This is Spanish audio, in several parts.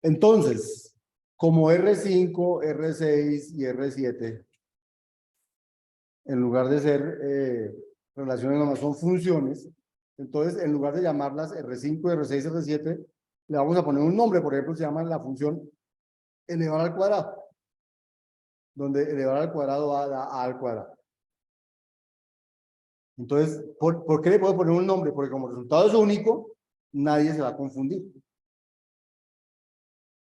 Entonces, como R5, R6 y R7, en lugar de ser relaciones nomás son funciones, entonces en lugar de llamarlas R5, R6, R7, le vamos a poner un nombre. Por ejemplo, se llama la función elevar al cuadrado, donde elevar al cuadrado da A al cuadrado. Entonces, ¿por qué le puedo poner un nombre? Porque como el resultado es único, nadie se va a confundir.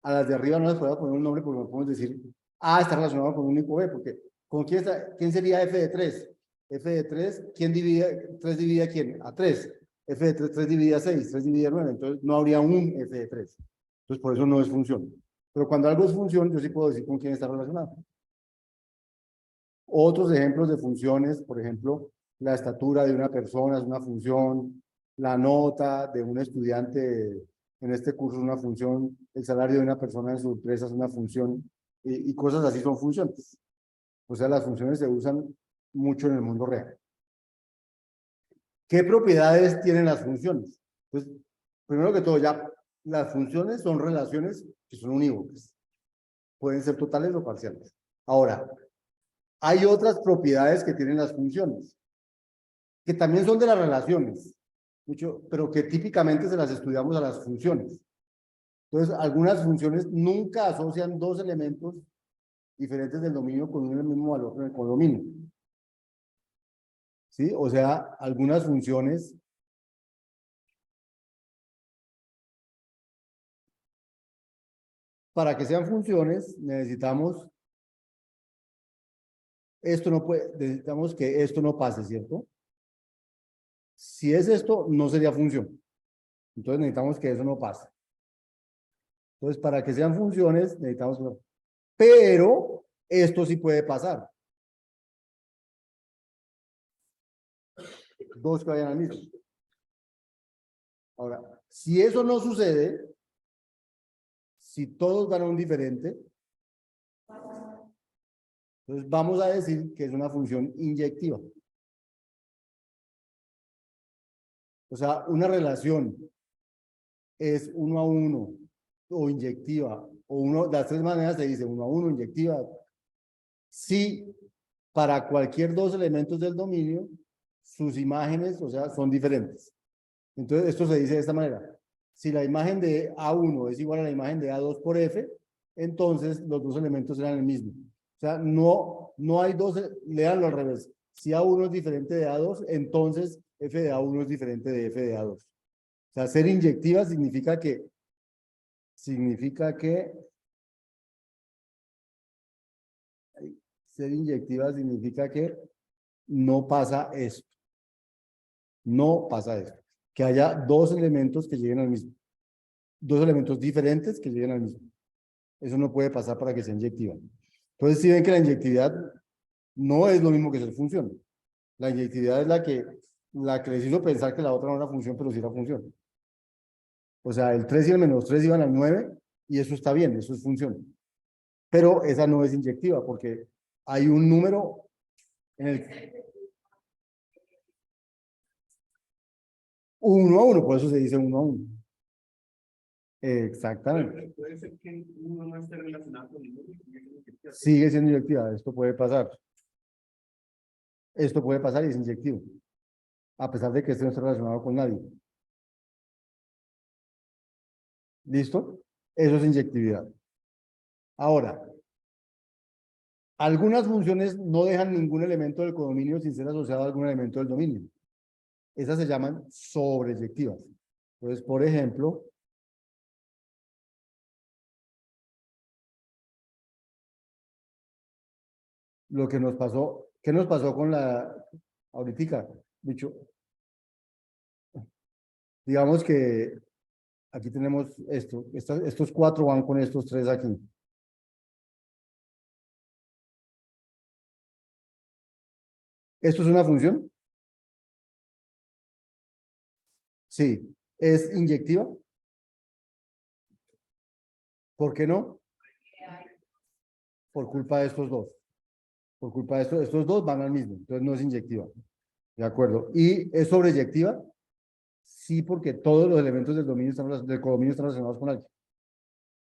A las de arriba no les puedo poner un nombre porque no podemos decir A está relacionado con un único B, porque ¿con quién sería f de 3? F de 3, ¿quién divide? 3 divide a quién? A 3. F de 3, 3 divide a 6, 3 divide a 9, entonces no habría un F de 3. Entonces por eso no es función. Pero cuando algo es función, yo sí puedo decir con quién está relacionado. Otros ejemplos de funciones, por ejemplo, la estatura de una persona es una función, la nota de un estudiante en este curso es una función, el salario de una persona en su empresa es una función, y cosas así son funciones. O sea, las funciones se usan mucho en el mundo real. ¿Qué propiedades tienen las funciones? Pues, primero que todo, ya las funciones son relaciones que son unívocas. Pueden ser totales o parciales. Ahora, hay otras propiedades que tienen las funciones, que también son de las relaciones, mucho, pero que típicamente se las estudiamos a las funciones. Entonces, algunas funciones nunca asocian dos elementos diferentes del dominio con un mismo valor en el codominio. ¿Sí? O sea, algunas funciones para que sean funciones necesitamos esto no puede, necesitamos que esto no pase, ¿cierto? Si es esto, no sería función. Entonces necesitamos que eso no pase. Entonces, para que sean funciones, necesitamos... Pero esto sí puede pasar. Dos que vayan al mismo. Ahora, si eso no sucede, si todos van a un diferente, entonces vamos a decir que es una función inyectiva. O sea, una relación es 1 a 1 o inyectiva, o uno, de las tres maneras se dice 1 a 1, inyectiva, si para cualquier dos elementos del dominio, sus imágenes, o sea, son diferentes. Entonces, esto se dice de esta manera. Si la imagen de A1 es igual a la imagen de A2 por F, entonces los dos elementos serán el mismo. O sea, no hay dos, léanlo al revés. Si A1 es diferente de A2, entonces F de A1 es diferente de F de A2. O sea, ser inyectiva significa que ser inyectiva significa que no pasa esto. No pasa esto. Que haya dos elementos que lleguen al mismo. Dos elementos diferentes que lleguen al mismo. Eso no puede pasar para que sea inyectiva. Entonces, si ven que la inyectividad no es lo mismo que ser función. La inyectividad es la que les hizo pensar que la otra no era función, pero sí era función. O sea, el 3 y el menos 3 iban al 9 y eso está bien, eso es función. Pero esa no es inyectiva porque hay un número en el 1 a 1, por eso se dice 1 a 1. Exactamente. Puede ser que uno no esté relacionado con ninguno. Sigue siendo inyectiva, esto puede pasar. Esto puede pasar y es inyectivo, a pesar de que esto no esté relacionado con nadie. ¿Listo? Eso es inyectividad. Ahora, algunas funciones no dejan ningún elemento del codominio sin ser asociado a algún elemento del dominio. Esas se llaman sobreyectivas. Entonces, por ejemplo, lo que nos pasó, ¿qué nos pasó con la ahorita? Dicho, digamos que aquí tenemos estos cuatro van con estos tres aquí. ¿Esto es una función? Sí. ¿Es inyectiva? ¿Por qué no? Por culpa de estos dos. Por culpa de estos dos van al mismo. Entonces no es inyectiva. De acuerdo. ¿Y es sobreyectiva? Sí, porque todos los elementos del dominio del codominio están relacionados con algo.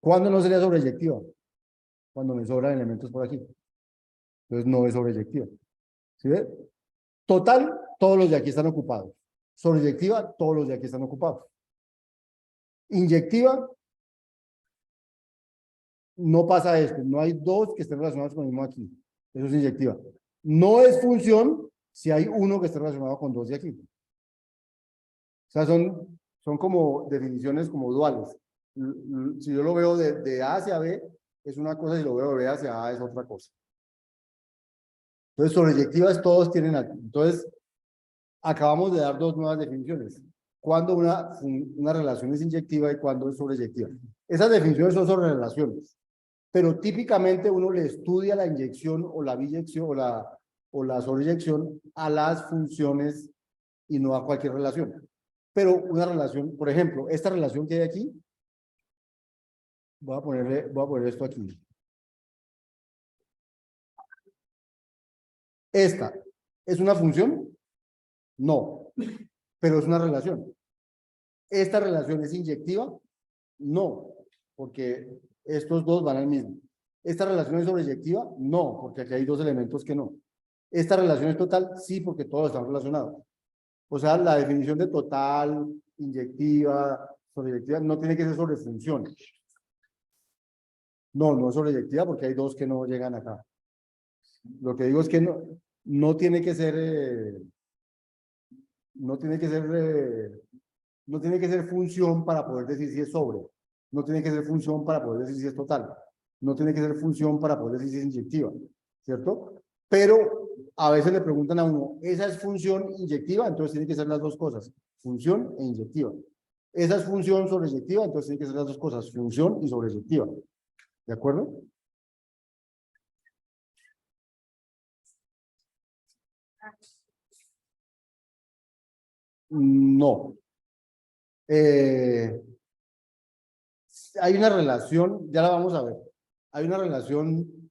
¿Cuándo no sería sobreyectiva? Cuando me sobran elementos por aquí. Entonces no es sobreyectiva. ¿Sí ve? Total, todos los de aquí están ocupados. Sobreyectiva, todos los de aquí están ocupados. Inyectiva, no pasa esto. No hay dos que estén relacionados con el mismo aquí. Eso es inyectiva. No es función si hay uno que esté relacionado con dos de aquí. O sea, son como definiciones como duales. Si yo lo veo de A hacia B, es una cosa, y lo veo de B hacia A, es otra cosa. Entonces, sobreyectivas todos tienen aquí. Entonces, acabamos de dar dos nuevas definiciones. Cuando una relación es inyectiva y cuando es sobreyectiva. Esas definiciones son sobre relaciones, pero típicamente uno le estudia la inyección o la biyección o la sobreyección a las funciones y no a cualquier relación. Pero una relación, por ejemplo, esta relación que hay aquí, voy a poner esto aquí. ¿Esta es una función? No, pero es una relación. ¿Esta relación es inyectiva? No, porque estos dos van al mismo. ¿Esta relación es sobreyectiva? No, porque aquí hay dos elementos que no. ¿Esta relación es total? Sí, porque todos están relacionados. O sea, la definición de total, inyectiva, sobreyectiva, no tiene que ser sobre funciones. No, no es sobreyectiva porque hay dos que no llegan acá. Lo que digo es que no tiene que ser, no tiene que ser, no tiene que ser función para poder decir si es sobre. No tiene que ser función para poder decir si es total. No tiene que ser función para poder decir si es inyectiva, ¿cierto? Pero a veces le preguntan a uno, ¿esa es función inyectiva? Entonces tiene que ser las dos cosas, función e inyectiva. ¿Esa es función sobreyectiva? Entonces tiene que ser las dos cosas, función y sobreyectiva. ¿De acuerdo? No. Hay una relación, ya la vamos a ver. Hay una relación,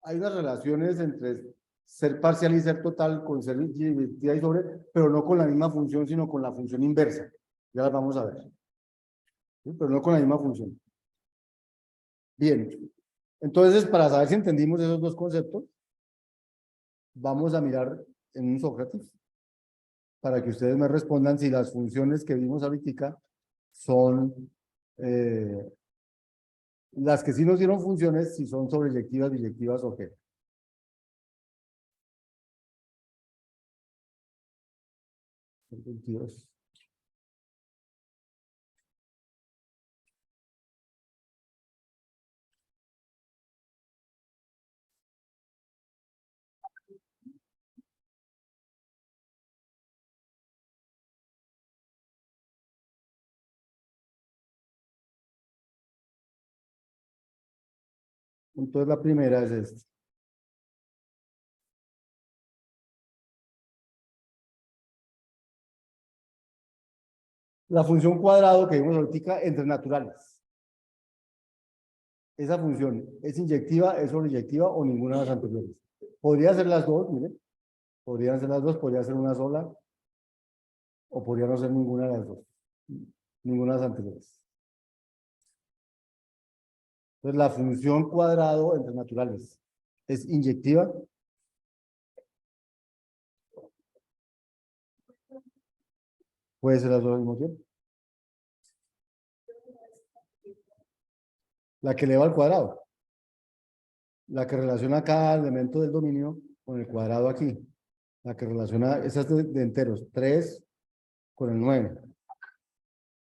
hay unas relaciones entre ser parcial y ser total con ser invertida y sobre, pero no con la misma función, sino con la función inversa. Ya las vamos a ver. ¿Sí? Pero no con la misma función. Bien. Entonces, para saber si entendimos esos dos conceptos, vamos a mirar en un Sócrates para que ustedes me respondan si las funciones que vimos ahorita son las que sí nos dieron funciones, si son sobreyectivas, biyectivas o qué. 22. Entonces la primera es esta. La función cuadrado que vimos ahorita entre naturales. Esa función es inyectiva, es sobreyectiva o ninguna de las anteriores. Podría ser las dos, miren. Podrían ser las dos, podría ser una sola o podría no ser ninguna de las dos. Ninguna de las anteriores. Entonces la función cuadrado entre naturales es inyectiva. Puede ser las dos al mismo tiempo. La que eleva al cuadrado. La que relaciona cada elemento del dominio con el cuadrado aquí. La que relaciona esas de enteros. 3 con el 9.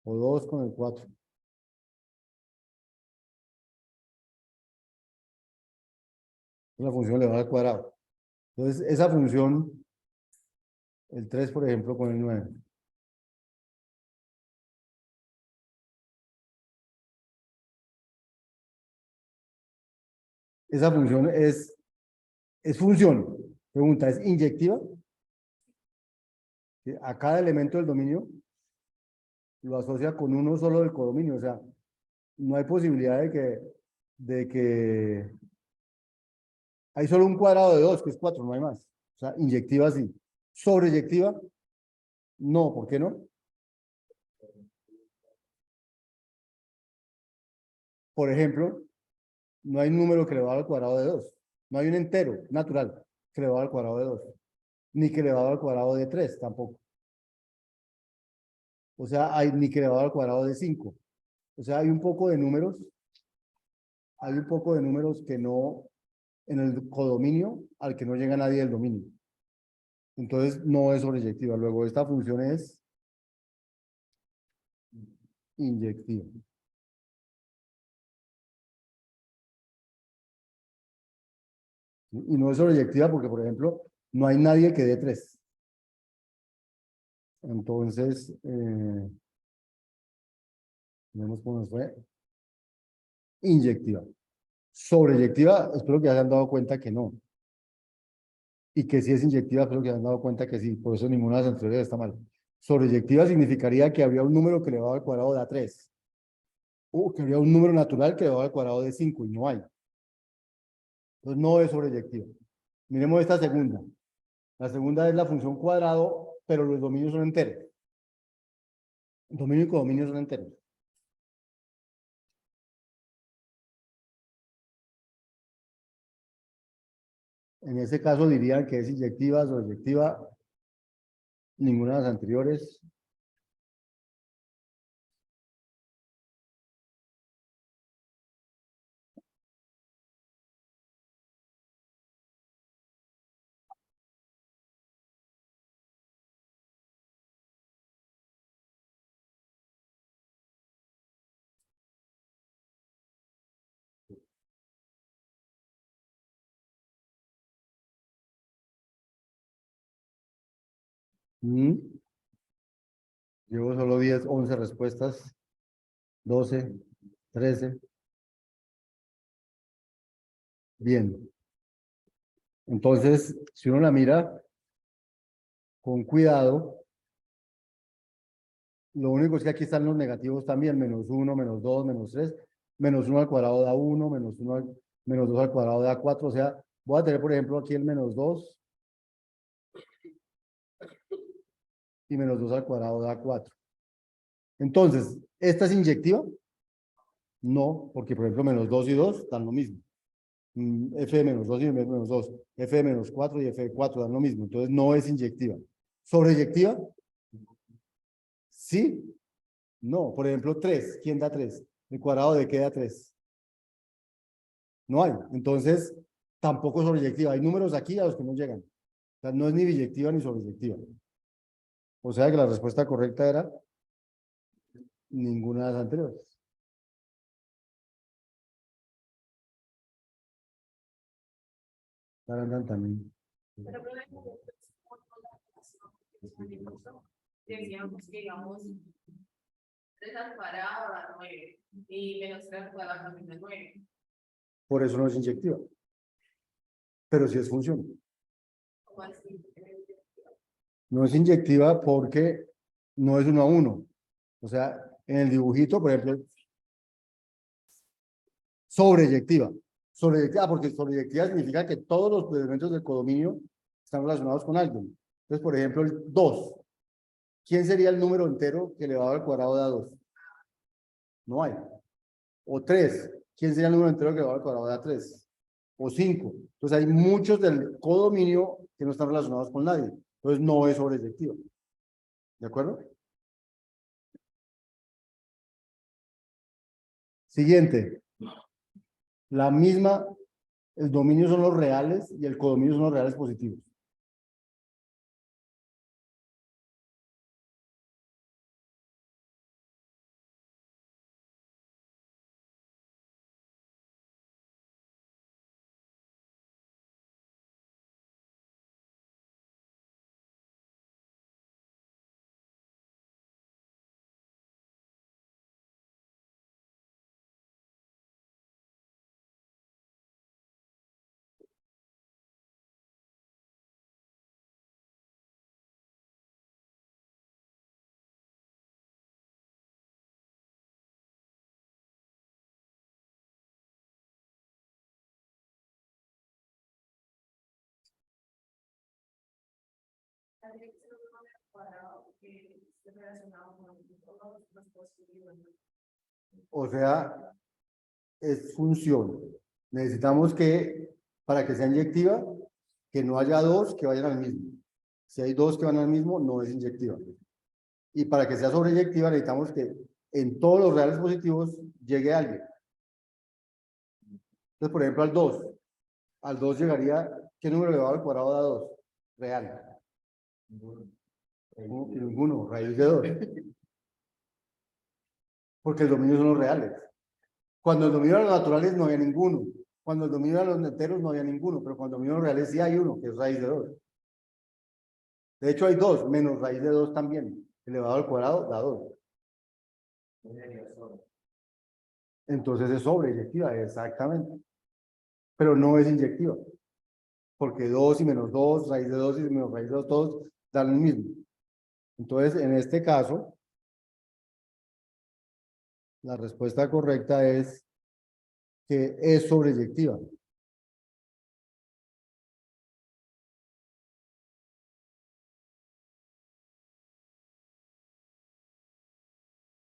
O 2 con el 4. La función elevada al cuadrado. Entonces, esa función, el 3, por ejemplo, con el 9. Esa función es función. Pregunta, ¿es inyectiva? ¿Sí? A cada elemento del dominio lo asocia con uno solo del codominio. O sea, no hay posibilidad de que hay solo un cuadrado de 2, que es 4, no hay más. O sea, inyectiva sí. Sobreyectiva, no. ¿Por qué no? Por ejemplo, no hay un número que elevado al cuadrado de 2. No hay un entero natural que elevado al cuadrado de 2. Ni que elevado al cuadrado de 3 tampoco. O sea, hay ni que elevado al cuadrado de 5. O sea, hay un poco de números. Hay un poco de números que no, en el codominio, al que no llega nadie del dominio. Entonces, no es sobreyectiva. Luego, esta función es inyectiva. Y no es sobreyectiva porque, por ejemplo, no hay nadie que dé 3. Entonces, vemos cómo nos fue. Inyectiva. Sobreyectiva, espero que hayan dado cuenta que no. Y que si es inyectiva, espero que hayan dado cuenta que sí. Por eso ninguna de las anteriores está mal. Sobreyectiva significaría que habría un número que elevado al cuadrado da 3. O que habría un número natural que elevado al cuadrado de 5 y no hay. Entonces no es sobreyectiva. Miremos esta segunda. La segunda es la función cuadrado, pero los dominios son enteros. Dominio y codominio son enteros. En ese caso dirían que es inyectiva, sobreyectiva, ninguna de las anteriores. Mm, Llevo solo 10, 11 respuestas, 12, 13. Bien. Entonces, si uno la mira con cuidado, lo único es que aquí están los negativos también, -1, -2, -3, -1 al cuadrado da 1, -2 al cuadrado da 4, o sea, voy a tener, por ejemplo, aquí el -2 y -2 al cuadrado da 4. Entonces, ¿esta es inyectiva? No, porque, por ejemplo, -2 y 2 dan lo mismo. F de -2 y -2, F de -4 y F de 4 dan lo mismo, entonces no es inyectiva. ¿Sobreyectiva? Sí, no. Por ejemplo, 3, ¿quién da 3? ¿El cuadrado de qué da 3? No hay. Entonces, tampoco sobreyectiva. Hay números aquí a los que no llegan. O sea, no es ni biyectiva ni sobreyectiva. O sea que la respuesta correcta era ninguna de las anteriores. También. Pero decíamos que digamos 3 al cuadrado da 9 y -3 al cuadrado también da 9. Por eso no es inyectiva. Pero sí es función. ¿Cómo así? No es inyectiva porque no es 1 a 1. O sea, en el dibujito, por ejemplo, sobreyectiva. Sobreyectiva, porque sobreyectiva significa que todos los elementos del codominio están relacionados con alguien. Entonces, por ejemplo, el 2. ¿Quién sería el número entero que elevado al cuadrado da 2? No hay. O 3. ¿Quién sería el número entero que elevado al cuadrado da 3? O 5. Entonces, hay muchos del codominio que no están relacionados con nadie. Entonces, no es sobreyectiva. ¿De acuerdo? Siguiente. La misma, el dominio son los reales y el codominio son los reales positivos. La dirección de un número cuadrado que esté relacionado con todos los positivos. O sea, es función. Necesitamos que, para que sea inyectiva, que no haya dos que vayan al mismo. Si hay dos que van al mismo, no es inyectiva. Y para que sea sobreyectiva, necesitamos que en todos los reales positivos llegue alguien. Entonces, por ejemplo, al 2 llegaría, ¿qué número elevado al cuadrado da 2? Real. Ninguno, raíz de 2. Porque el dominio son los reales. Cuando el dominio de los naturales no había ninguno. Cuando el dominio de los enteros no había ninguno. Pero cuando el dominio de los reales sí hay uno, que es raíz de 2. De hecho, hay 2, menos raíz de 2 también. Elevado al cuadrado da 2. Entonces es sobreyectiva, exactamente. Pero no es inyectiva. Porque 2 y menos 2, raíz de 2 y menos raíz de 2, todos dan el mismo. Entonces, en este caso, la respuesta correcta es que es sobreyectiva.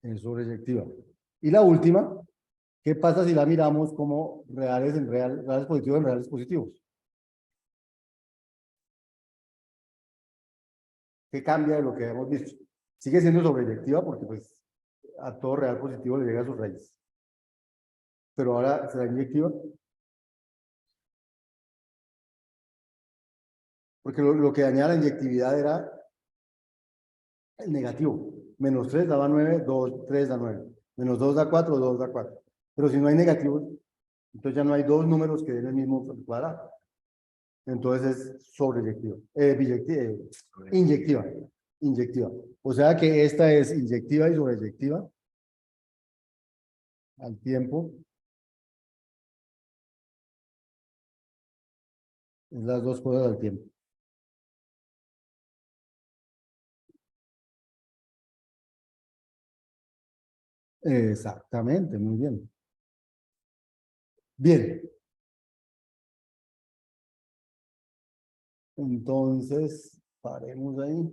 Es sobreyectiva. Y la última, ¿qué pasa si la miramos como reales en reales positivos en reales positivos? ¿Qué cambia de lo que hemos visto? Sigue siendo sobreyectiva porque pues a todo real positivo le llega a su raíz. Pero ahora será inyectiva. Porque lo que dañaba la inyectividad era el negativo. Menos 3 daba 9, 2, 3 da 9. Menos 2 da 4, 2 da 4. Pero si no hay negativos, entonces ya no hay dos números que den el mismo cuadrado. Entonces es sobreyectiva. Inyectiva. Inyectiva. O sea que esta es inyectiva y sobreyectiva al tiempo. Es las dos cosas al tiempo. Exactamente, muy bien. Bien. Entonces, paremos ahí.